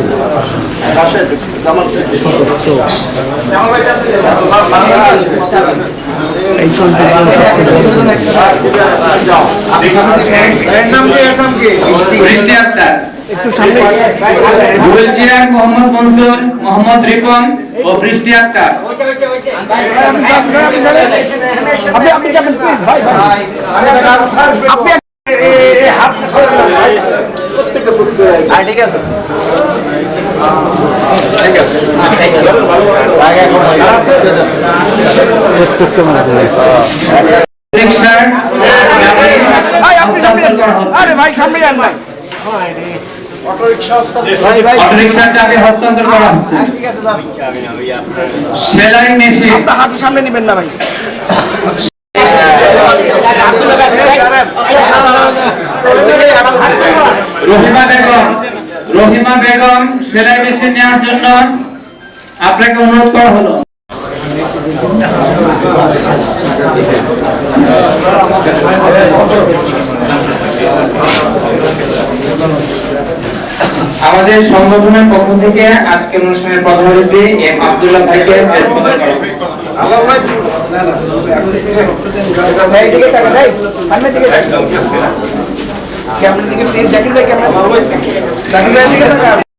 এই চলতে একটু সামনে হুইলচেয়ার মোহাম্মদ মনসুর, মোহাম্মদ রিপন ও বৃষ্টি আক্তার। আপনি যাবেন প্লিজ ভাই, আপনি ঠিক আছে, আরে ভাই সামনে যান ভাই। অটোরিকশার চাবি হস্তান্তর করা হচ্ছে। সেলাই মেশিন হাতের সামনে নেবেন না ভাই। রহিমা বেগম সেলাই মেশিন নেওয়ার জন্য আপনাকে অনুরোধ করা হলো। আমাদের সংগঠনের পক্ষ থেকে আজকের অনুষ্ঠানের প্রধান অতিথি এম আব্দুল্লাহ ভাইকে ক্যামেরার দিকে প্লিজ দেখেন ভাই, ক্যামেরা